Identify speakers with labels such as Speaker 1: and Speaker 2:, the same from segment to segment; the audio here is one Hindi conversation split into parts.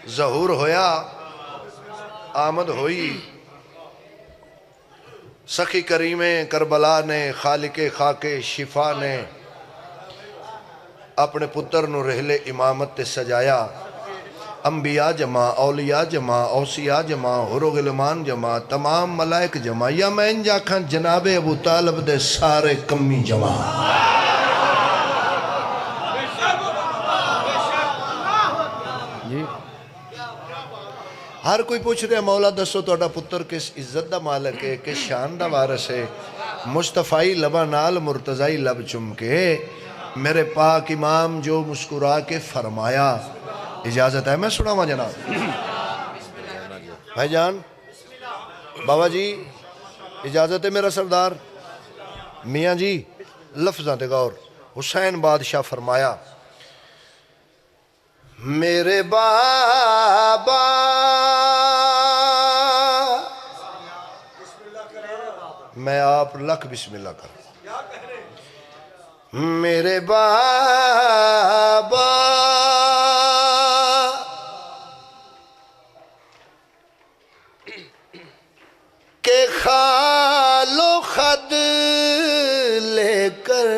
Speaker 1: ज़हूर होया, आमद हुई। सखी करीमे करबला ने खालिके खाके शिफा ने अपने पुत्र नू रहले इमामत ते सजाया। अंबिया जमा, औलिया जमा, औसिया जमा, हुरुगिलमान जमा, तमाम मलाइक जमा, या मैं इंज आखां जनाबे अबू तालिब दे सारे कम्मी जमा। जी हर कोई पूछ रहा मौला दसो तुहाडा पुत्र किस इज्जत दा मालिक है, किस शान दा वारिस है। मुस्तफाई लबा नाल मुर्तजाई लब चुम के मेरे पाक इमाम जो मुस्कुरा के फरमाया। इजाजत है मैं सुनावा जनाब? भाईजान बाबा जी इजाजत है मेरा सरदार मियाँ जी। लफ्ज़ां ते गौर। हुसैन बादशाह फरमाया मेरे बाबा मैं आप लख बिस्मिल्लाह कर। मेरे बाबा के खालो खद लेकर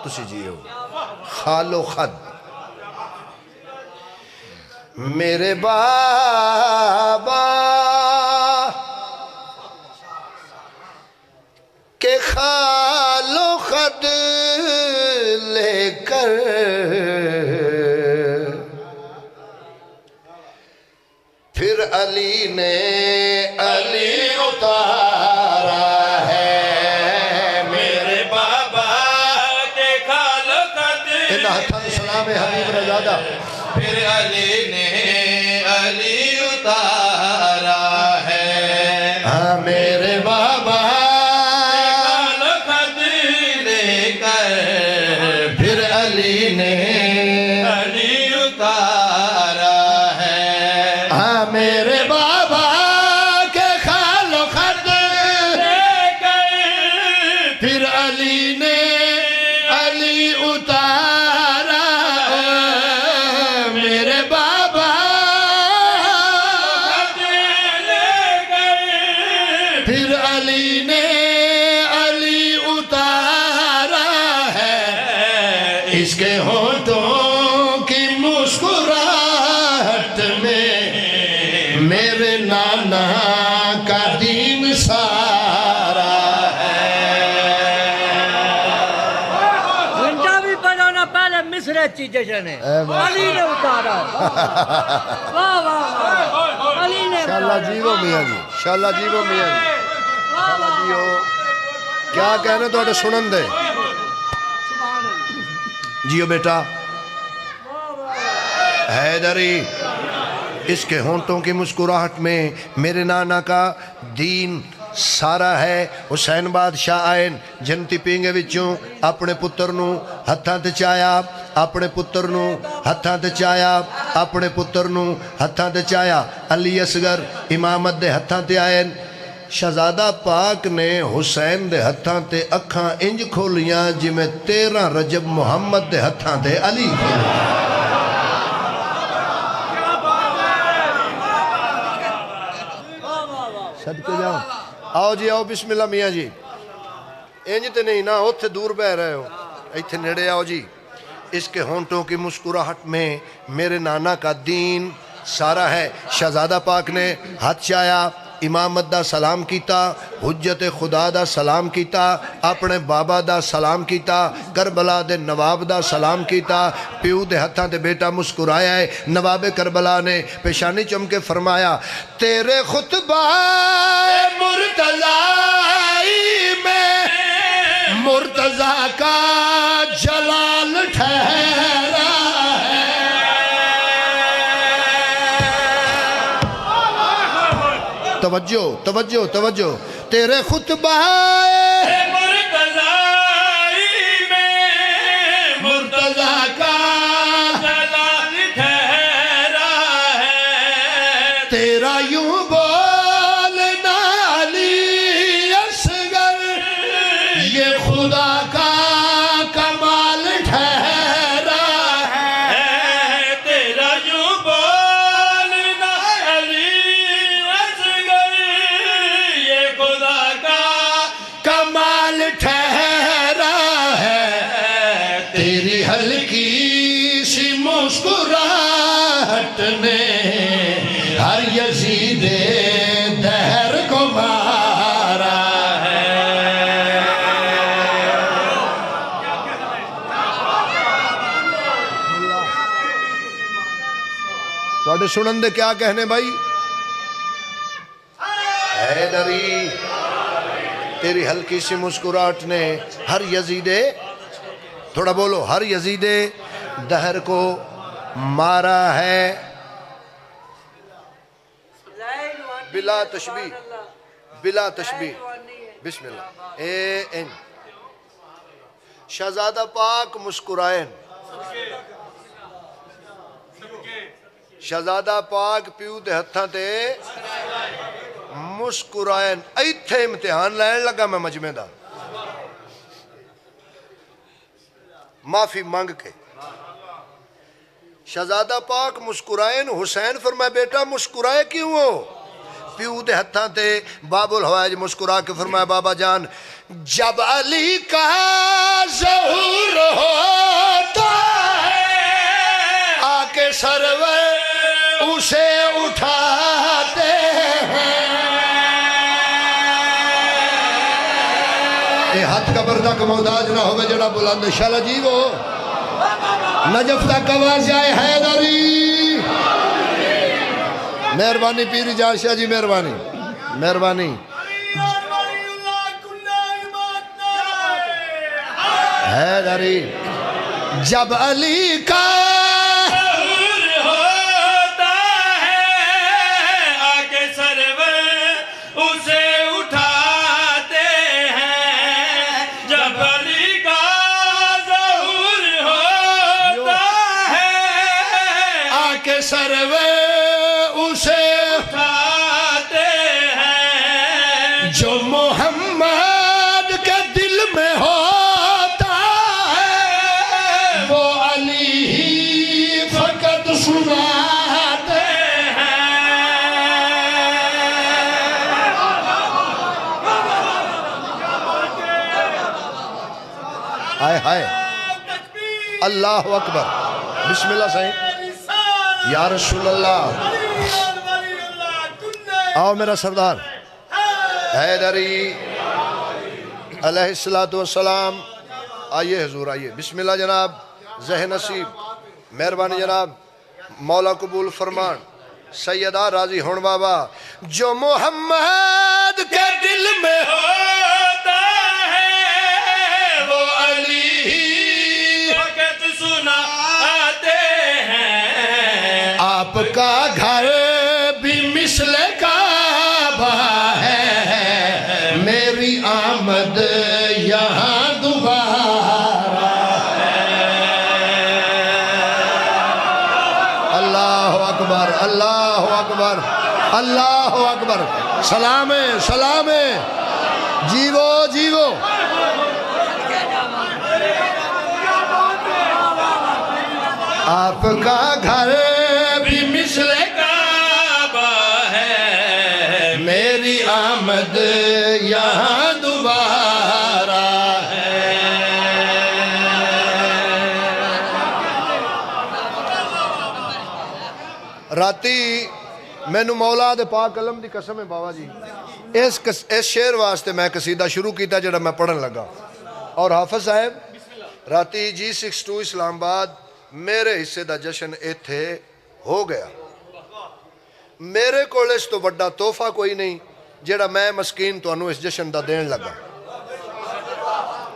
Speaker 1: तुसी जियो खालो खद। मेरे बाबा के खालो खद लेकर फिर अली ने अली उतारा है। मेरे बाबा के खालो खद इन हथां नु सलाम है हबीब रज़ादा। फिर अली ने अली उतारा है। हाँ मेरे बाबा खालो खद लेकर फिर अली ने अली उतारा है। हाँ मेरे बाबा के खालो खद लेकर फिर अली ने अली उतारा। मेरे बाबा फिर अली ने अली उतारा है। इसके होठों की मुस्कुराहट में मेरे नाना का दीन सारा है।
Speaker 2: घंटा भी बजाना पहले मिसरे चीजें जने अली ने उतारा। वाह वाह वाह अली ने
Speaker 1: शाला जीवो मियाँ जी, शाला जीवो मियाँ जी, शाला जीवो। क्या कहने तो सुनन दे जियो बेटा। हैदरी इसके होंठों की मुस्कुराहट में मेरे नाना का दीन सारा है। हुसैन बादशाह आए जनती पींगे विचों अपने पुत्र नू हत्थां ते चाया। अपने पुत्र नू हत्थां ते चाया। अपने पुत्र नू हत्थां ते चाया। अली असगर इमामत दे हत्थां ते आए। शहजादा पाक ने हुसैन दे हत्थां ते अखां इंज खोलियां जिमें 13 रजब मुहम्मद दे हत्थां ते अली खोलियां। सदके जाओ। आओ जी आओ बिस्मिल्लाह मियाँ जी। इंज ते नहीं ना उत्थे दूर बह रहे हो, इत्थे नेड़े आओ जी। इसके होंठों की मुस्कुराहट में मेरे नाना का दीन सारा है। शहजादा पाक ने हाथ चाया, इमामत दा सलाम कीता, हुज्जत खुदा दा सलाम कीता, अपने बाबा दा सलाम कीता, करबला दे नवाब दा सलाम कीता। प्यू दे हत्थां ते बेटा मुस्कुराया है। नवाब करबला ने पेशानी चुम के फरमाया तेरे खुतबा मुर्तज़ाई में मुर्तज़ा का जलाल ठहरा है। तवज्जो तवज्जो तवज्जो। तेरे खुतबा
Speaker 3: मुर्तज़ाई में मुर्तज़ा का जलाल ठहरा है।
Speaker 1: तेरा यूं बोलना अली असगर ये खुदा का मुस्कुराहट ने हर यजीद दहर को मारा है। थोड़े सुनन दे क्या कहने भाई? हैदरी तेरी हल्की सी मुस्कुराहट ने हर यजीदे, थोड़ा बोलो, हर यजीदे दहर को मारा है। बिला तशबीह, बिला तशबीह, बिस्मिल्लाह। एन शहजादा पाक मुस्कुराए, शहजादा पाक प्यू दे हत्थां ते मुस्कुराए। इत्थे इम्तिहान लैन लगा मैं मजमे दा, माफी मांग के। शहजादा पाक मुस्कुराए, हुसैन फरमाए बेटा मुस्कुराए क्यों हो? प्यू दे हत्थां ते बाबुल हवाज मुस्कुरा के फरमाया बाबा जान, जब अली का ज़हूर होता है आके सरवर उसे उठाते हैं। ये हाथ कबर तक मोहताज ना होवे जड़ा बुलंद शाला जी वो नजफ तक आवाज आए हैदरी। मेहरबानी पीर जान शाह जी, मेहरबानी मेहरबानी। हैदरी जब अली का
Speaker 3: होता है आके सरवर उसे उठाते हैं। जब अली का ज़हूर होता है
Speaker 1: आके सरवे उसे
Speaker 3: उठाते हैं।
Speaker 1: जो मोहम्मद के दिल में होता है वो अली ही फकत सुनाते हैं। हाय हाय अल्लाह अकबर, बिस्मिल्लाह सही या रसूल अल्लाह। आओ मेरा सरदार हैदरी अलैहिस्सलातु वस्सलाम, आइए हुजूर आइए। बिस्मिल्लाह जनाब, ज़हन नसीब, मेहरबानी जनाब, मौला कबूल फरमान। सैयदा राजी होन बाबा। जो मोहम्मद के दिल में
Speaker 3: होता है
Speaker 1: वो अली
Speaker 3: फकत सुनाते हैं।
Speaker 1: आपका घर भी मिसले काबा है, मेरी आमद यहाँ दोबारा है। अल्लाह अकबर, अल्लाह अकबर, अल्लाह अकबर। सलामे सलामे, जीवो जीवो। आपका घर भी मिसले
Speaker 3: काबा है,
Speaker 1: मेरी आमद यहाँ दोबारा है। राती मैनू मौला दे पाक कलम दी कसम है बाबा जी, इस शेर वास्ते मैं कसीदा शुरू किया जड़ा मैं पढ़न लगा। और हाफिज साहब राती G62 इस्लामाबाद मेरे हिस्से का जश्न इत्थे हो गया। मेरे को इस तो बड़ा तोहफा कोई नहीं जेड़ा मैं मस्कीन तुहानू इस जश्न का देन लगा।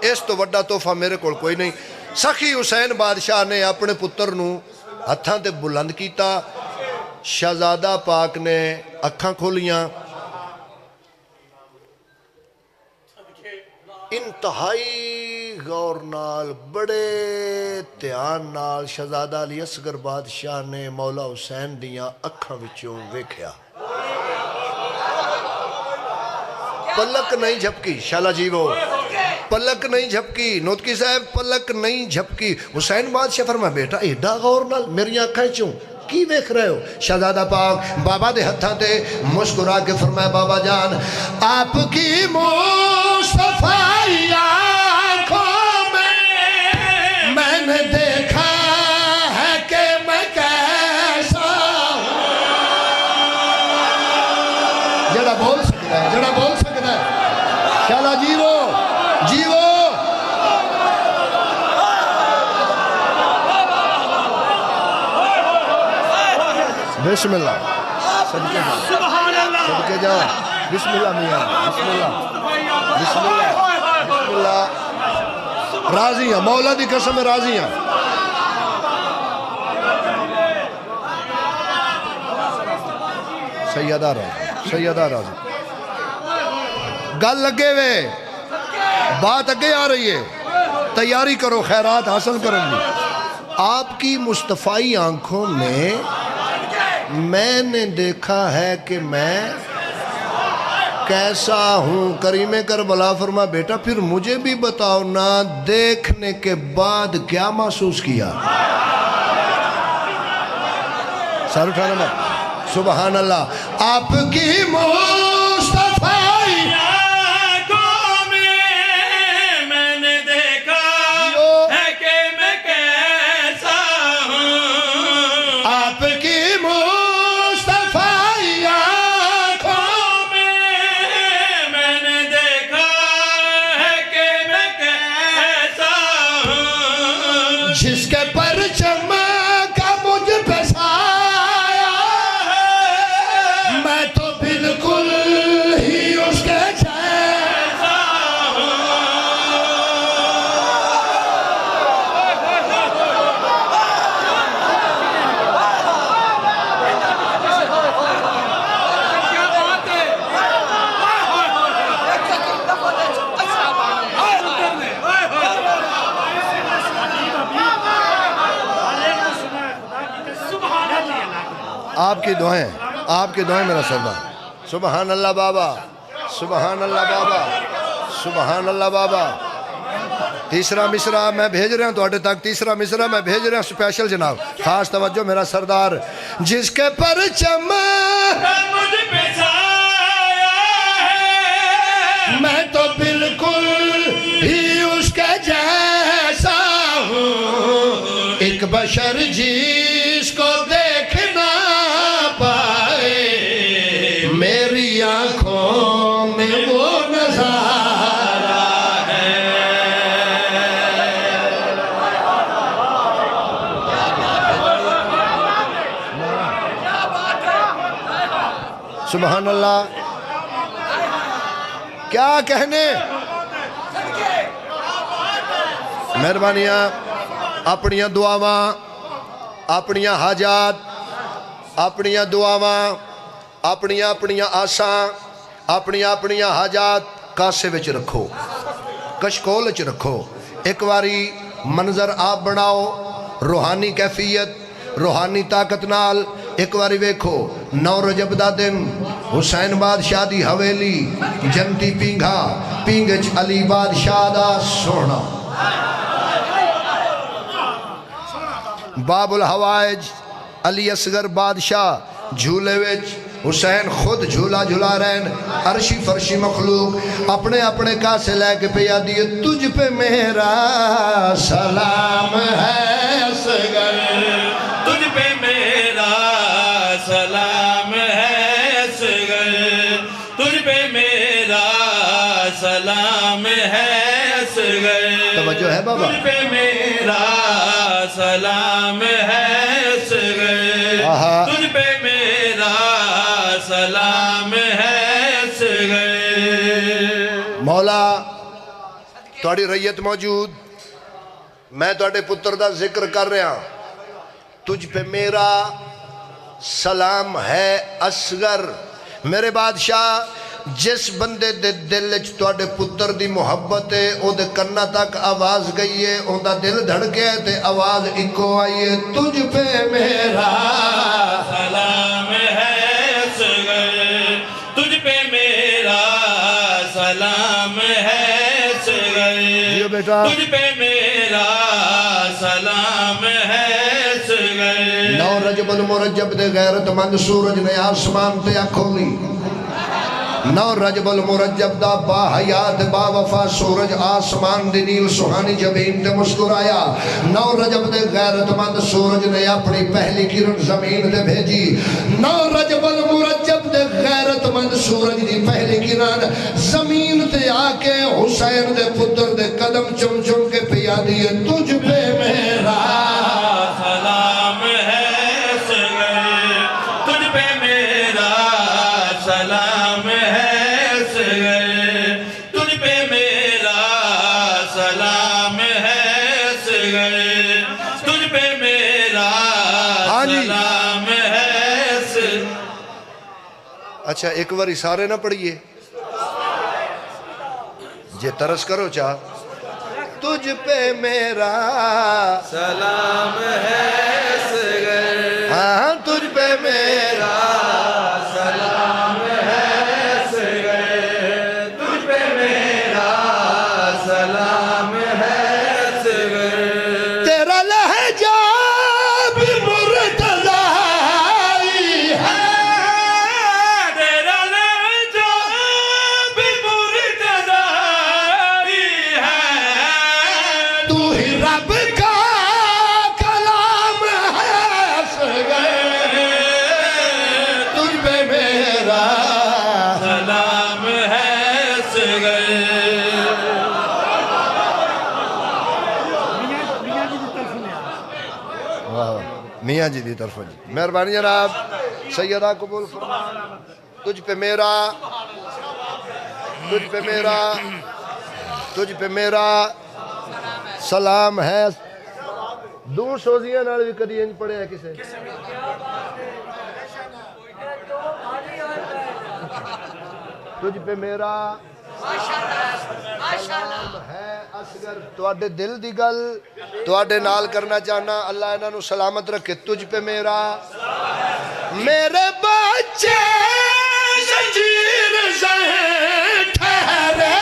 Speaker 1: इस तो बड़ा तोहफा मेरे को कोई नहीं। सखी हुसैन बादशाह ने अपने पुत्र नू हत्थां ते बुलंद किया। शहजादा पाक ने अखां खोलियां। इंतहाई गौर नाल बड़े ध्यान नाल शहजादा अली असगर बादशाह ने मौला हुसैन दियां अखां विचों वेख्या। पलक नहीं झपकी, शाला जी वो पलक नहीं झपकी। नोतकी साहब पलक नहीं झपकी। हुसैन बादशाह फरमाया बेटा एडा गौर नाल मेरियां अखां चों की वेख रहे हो? शहजादा पाक बाबा दे हत्थां ते मुस्कुरा के फरमाया बाबा जान आपकी मुस्तफाई आंखों में मैंने देखा है कि मैं कैसा बिस्मिल्लाह सदके जाओ सदके जाओ बिस्मिल्लाह मियाँ बिस्मिल्लाह बिस्मिल्लाह बिस्मिल्लाह राजी हैं मौला दी कसम राजी हैं सैयदा राजी गल लगे वे बात अगे आ रही है तैयारी करो खैरात हासिल करेंगे आपकी मुस्तफ़ाई आंखों में मैंने देखा है कि मैं कैसा हूँ करीमे करबला फरमा बेटा फिर मुझे भी बताओ ना देखने के बाद क्या महसूस किया सर उठाना मत सुबहान अल्लाह आपकी मुस्तफ़ाई
Speaker 3: आँखों में मैंने देखा है कि मैं कैसा हूँ
Speaker 1: आपकी मुस्तफ़ाई
Speaker 3: आँखों में मैंने देखा है कि मैं कैसा हूँ
Speaker 1: जिसके परचम का मुझ पे साया मैं तो बिल्कुल ही उसके जैसा आपकी दुआएं मेरा सरदार सुबहान अल्लाह बाबा सुबहान अल्लाह बाबा सुबहान अल्लाह बाबा तीसरा मिसरा मैं भेज रहा हूँ थोड़े तक तीसरा मिसरा मैं भेज रहा हूँ स्पेशल जनाब खास तवज्जो मेरा सरदार जिसके परचम
Speaker 3: मुझ पे छाया है
Speaker 1: मैं तो बिल्कुल ही उसके जैसा हूँ एक बशर जिसको देख ना पाए मेरी आंखों में वो नजारा है सुबहान अल्लाह क्या कहने मेहरबानियां अपनियां दुआवां अपनियां हाजात अपनियां दुआवां अपनियां अपनियां आसां अपनियां अपनियां हाजात कासे विच रखो कशकोल विच रखो एक बारी मंजर आप बनाओ रूहानी कैफियत रूहानी ताकत नाल एक बारी वेखो 9 रजब दा दिन हुसैन बादशाह दी हवेली जनती पींघा पींघ च अली बादशाह दा सोना बाबुल हवाइज अली असगर बादशाह झूले विच हुसैन खुद झूला झूला रहन अरशी फरशी मखलूक अपने अपने कासे लैके पे आदि तुझ पे मेरा सलाम है असगर
Speaker 3: तुझ पे मेरा सलाम है असगर तुझ पे मेरा सलाम है असगर
Speaker 1: तवज्जो है बाबा
Speaker 3: तुझ पे मेरा सलाम है असगर
Speaker 1: आहा।
Speaker 3: तुझ पे मेरा सलाम है असगर
Speaker 1: मौला थोड़ी रैयत मौजूद मैं थोड़े पुत्र का जिक्र कर रहा तुझ पे मेरा सलाम है असगर मेरे बादशाह जिस बंदे दे दिल च तुहाडे पुत्र दी मुहब्बत है ओदे कन्ना तक आवाज गई है ओंदा दिल धड़किया ते आवाज इको आई है तुझ पे मेरा
Speaker 3: सलाम है असगर तुझ पे मेरा सलाम है असगर
Speaker 1: जियो बेटा
Speaker 3: तुझ पे मेरा सलाम है असगर
Speaker 1: 9 रजबुल मुरज्जब दे गैरतमंद सूरज ने आसमान ते खोली 9 रजबुल मुरज्जब दा बाहयात बावफा सूरज आसमान दी नील सुहानी जमीन ते मुस्कुराया 9 रजब दे गैरतमंद सूरज ने अपनी पहली किरण जमीन ते भेजी 9 रजबुल मुरज्जब दे गैरतमंद सूरज दी पहली किरण जमीन ते आके हुसैन दे पुत्र दे कदम चुम चुम के पिया दिए तुझ पे मेरा
Speaker 3: सलाम है असगर असगर तुझ पे मेरा
Speaker 1: हाँ जी।
Speaker 3: सलाम है
Speaker 1: अच्छा एक बारी सारे ना पढ़िए जे तरस करो चाह तुझ पे मेरा
Speaker 3: सलाम है असगर
Speaker 1: हाँ तुझ पे मेरा
Speaker 3: सलाम है असगर तुझ पे मेरा सलाम है असगर
Speaker 1: तेरा लहजा भी मुर्तज़ाई है
Speaker 3: तेरा लहजा भी मुर्तज़ाई है
Speaker 1: तू ही रब का कलाम है असगर तुझ पे मेरा
Speaker 3: सलाम है असगर
Speaker 1: वाह मियाँ जी की तरफ जी मेहरबानी जनाब सैयदा कबूल फरमा तुझ पे मेरा सलाम है दो सोजियां नाल भी कदी इंज पढ़िया किसे तुझ पे मेरा सलाम है असगर तुहाडे दिल दी गल तुहाडे नाल करना चाहना अल्लाह इन्हां नू सलामत रखे तुझ पे मेरा मेरे बच्चे जंजीर से ठहरे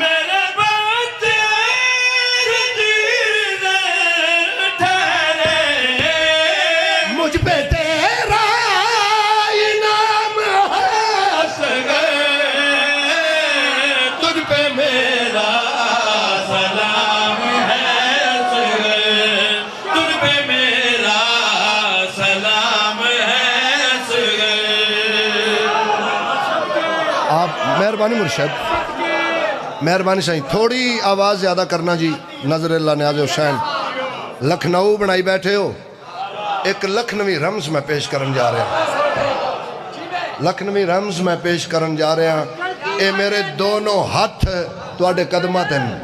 Speaker 3: मेरे बच्चे जंजीर से ठहरे
Speaker 1: मुझ पे तेरा इनाम है असगर तुझ पे मेरा
Speaker 3: सलाम है असगर तुझ पे मेरा सलाम है असगर
Speaker 1: आप मेहरबानी मुर्शद मेहरबानी साईं थोड़ी आवाज़ ज़्यादा करना जी नजर अल्लाह न्याज़ हुसैन लखनऊ बनाई बैठे हो एक लखनवी रम्स मैं पेश करन जा रहा लखनवी रम्स मैं पेश करन जा रहा ये मेरे दोनों हाथ तुहाडे कदमां ते ने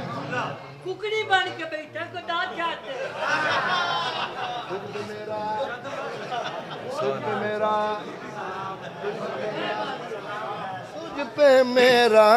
Speaker 2: कुकड़ी बन के बैठा को दांत जाते
Speaker 1: तुझ पे मेरा